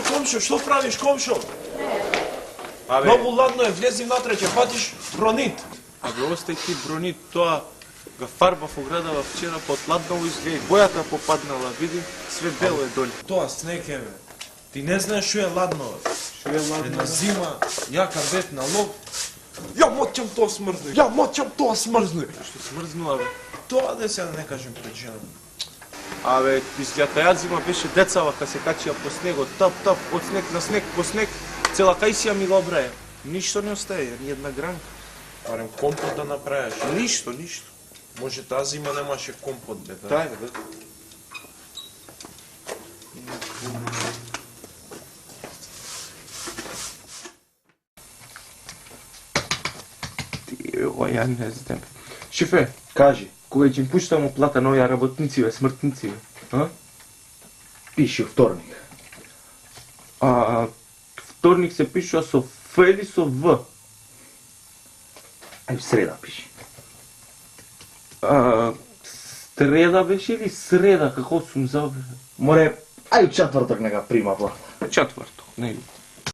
комшо, што правиш, комшо? Многу ладно е, влези внатре, ќе патиш бронит. Абе, остај ти бронит, тоа га фарбав оградава вчера, потладнало изгледа, бојата попаднала, види, све бело е доле. Тоа снег е, бе. Ти не знаеш што е ладно, бе. Што е ладно? Една зима, јака бед на лов. Ја моќам тоа смрзне, ја моќам тоа смрзне. Што смрзнува, бе? Тоа да се не кажем пред жена. Абе, изгледа таа зима беше децава, кога се качија по снегот, тап, од снег на снег, по снег, цела кајсија ми го обраја. Ништо не остае, ни една гранка. Барем компот да направиш. Ништо. Може таа зима немаше компот, бе, да? Дај, бе. Ова ја не знам. Шефе, кажи, кога ќе им пуштамо плата на овие работници, бе, смртници, бе? А? Пиши вторник. Вторник се пишува со Ф или со В? Ај, среда пиши. Среда беше или среда, како сум забрал? Море, ај, четврток нека прима плата. Четврток, нели?